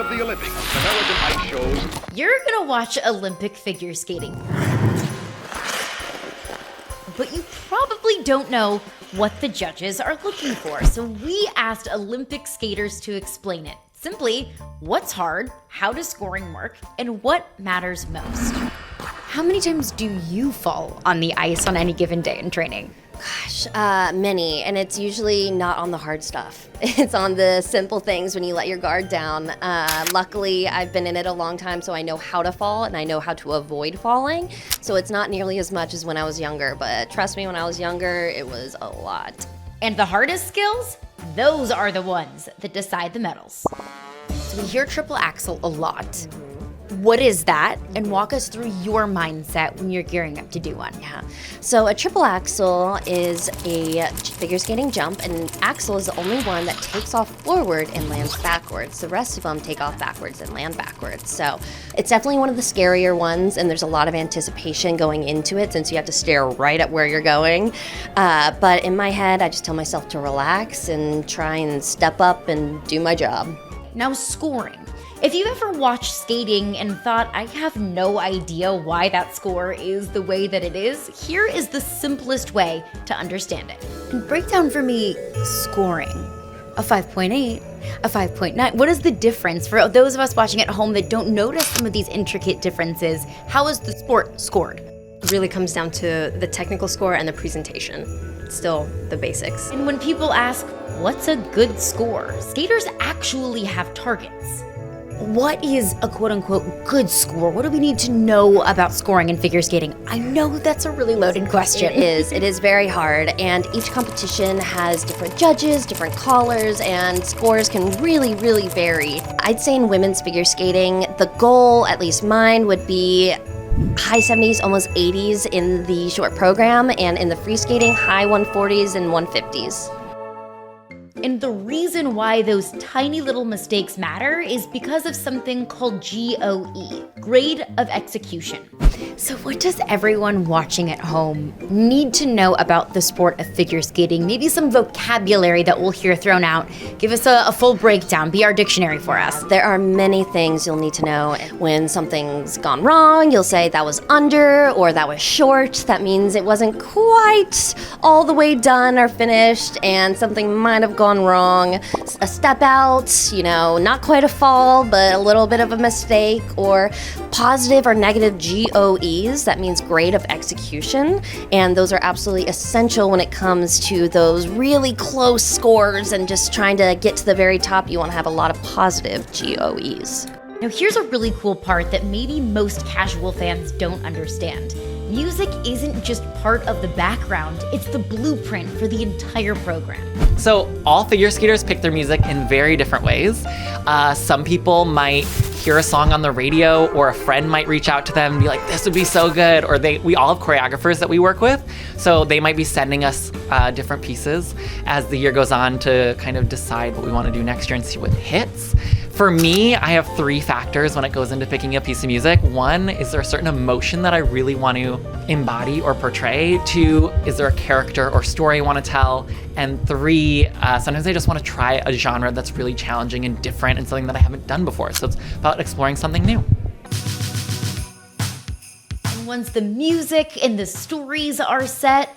of the Olympics, American ice shows. You're gonna watch Olympic figure skating, but you probably don't know what the judges are looking for. So we asked Olympic skaters to explain it. Simply, what's hard, how does scoring work, and what matters most. How many times do you fall on the ice on any given day in training? Gosh, many, and it's usually not on the hard stuff. It's on the simple things when you let your guard down. Luckily, I've been in it a long time, so I know how to fall and I know how to avoid falling. So it's not nearly as much as when I was younger, but trust me, when I was younger, it was a lot. And the hardest skills? Those are the ones that decide the medals. So we hear triple axel a lot. What is that? And walk us through your mindset when you're gearing up to do one. Yeah. So a triple axel is a figure skating jump, and axel is the only one that takes off forward and lands backwards. The rest of them take off backwards and land backwards. So it's definitely one of the scarier ones, and there's a lot of anticipation going into it since you have to stare right at where you're going. But in my head, I just tell myself to relax and try and step up and do my job. Now, scoring. If you've ever watched skating and thought, I have no idea why that score is the way that it is, here is the simplest way to understand it. And break down for me scoring. A 5.8, a 5.9. What is the difference for those of us watching at home that don't notice some of these intricate differences? How is the sport scored? It really comes down to the technical score and the presentation. It's still the basics. And when people ask, what's a good score? Skaters actually have targets. What is a quote-unquote good score? What do we need to know about scoring in figure skating? I know that's a really loaded question. It is very hard, and each competition has different judges, different callers, and scores can really, really vary. I'd say in women's figure skating, the goal, at least mine, would be high 70s, almost 80s in the short program, and in the free skating, high 140s and 150s. And the reason why those tiny little mistakes matter is because of something called GOE, grade of execution. So what does everyone watching at home need to know about the sport of figure skating? Maybe some vocabulary that we'll hear thrown out. Give us a full breakdown. Be our dictionary for us. There are many things you'll need to know. When something's gone wrong, you'll say that was under or that was short. That means it wasn't quite all the way done or finished, and something might have gone wrong. A step out, not quite a fall, but a little bit of a mistake, or positive or negative GOEs. That means grade of execution, and those are absolutely essential when it comes to those really close scores and just trying to get to the very top. You want to have a lot of positive GOEs. Now here's a really cool part that maybe most casual fans don't understand. Music isn't just part of the background, it's the blueprint for the entire program. So all figure skaters pick their music in very different ways. Some people might hear a song on the radio, or a friend might reach out to them and be like, this would be so good. Or we all have choreographers that we work with, so they might be sending us different pieces as the year goes on to kind of decide what we want to do next year and see what hits. For me, I have 3 factors when it goes into picking a piece of music. 1, is there a certain emotion that I really want to embody or portray? 2, is there a character or story I want to tell? And 3, sometimes I just want to try a genre that's really challenging and different and something that I haven't done before. So it's about exploring something new. And once the music and the stories are set,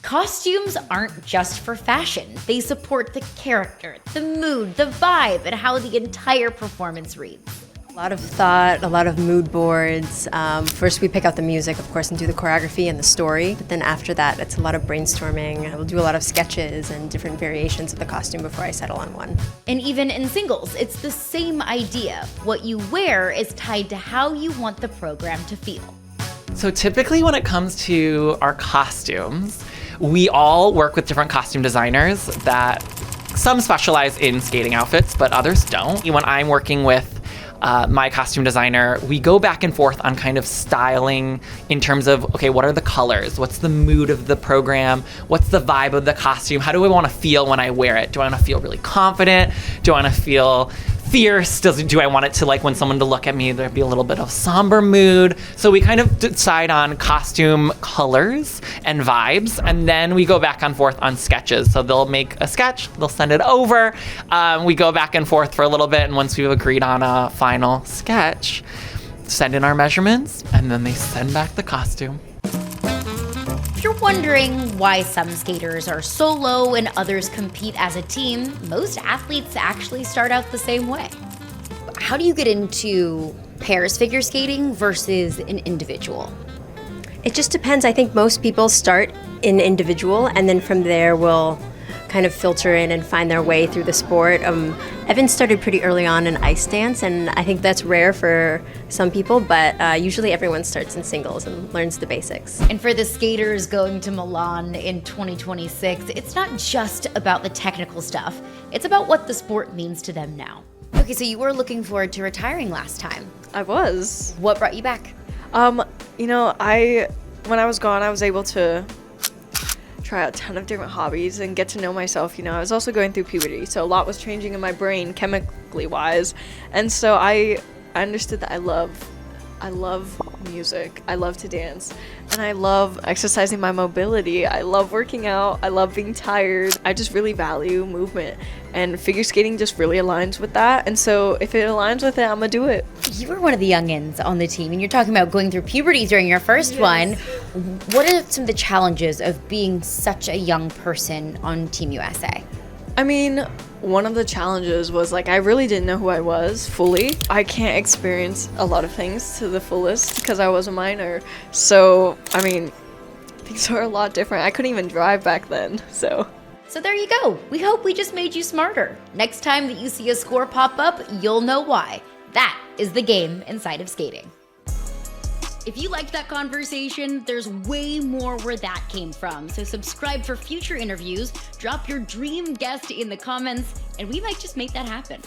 costumes aren't just for fashion. They support the character, the mood, the vibe, and how the entire performance reads. A lot of thought, a lot of mood boards. First we pick out the music, of course, and do the choreography and the story. But then after that, it's a lot of brainstorming. I will do a lot of sketches and different variations of the costume before I settle on one. And even in singles, it's the same idea. What you wear is tied to how you want the program to feel. So typically when it comes to our costumes, we all work with different costume designers that some specialize in skating outfits, but others don't. When I'm working with my costume designer, we go back and forth on kind of styling in terms of, okay, what are the colors? What's the mood of the program? What's the vibe of the costume? How do I want to feel when I wear it? Do I want to feel really confident? Do I want to feel fierce? Do I want it to, like, when someone to look at me, there'd be a little bit of somber mood? So we kind of decide on costume colors and vibes, and then we go back and forth on sketches. So they'll make a sketch, they'll send it over. We go back and forth for a little bit, and once we've agreed on a final sketch, send in our measurements, and then they send back the costume. If you're wondering why some skaters are solo and others compete as a team, most athletes actually start out the same way. How do you get into pairs figure skating versus an individual? It just depends. I think most people start in individual, and then from there will kind of filter in and find their way through the sport. Evan started pretty early on in ice dance, and I think that's rare for some people, but usually everyone starts in singles and learns the basics. And for the skaters going to Milan in 2026, it's not just about the technical stuff. It's about what the sport means to them now. Okay, so you were looking forward to retiring last time. I was. What brought you back? When I was gone, I was able to try a ton of different hobbies and get to know myself. I was also going through puberty, so a lot was changing in my brain chemically wise, and so I understood that I love music, I love to dance, and I love exercising my mobility. I love working out, I love being tired. I just really value movement, and figure skating just really aligns with that, and so if it aligns with it, I'm gonna do it. You were one of the youngins on the team, and you're talking about going through puberty during your first one. What are some of the challenges of being such a young person on Team USA? I mean, one of the challenges was, like, I really didn't know who I was fully. I can't experience a lot of things to the fullest because I was a minor. So, I mean, things are a lot different. I couldn't even drive back then, so. So there you go. We hope we just made you smarter. Next time that you see a score pop up, you'll know why. That is the game inside of skating. If you liked that conversation, there's way more where that came from. So subscribe for future interviews, drop your dream guest in the comments, and we might just make that happen.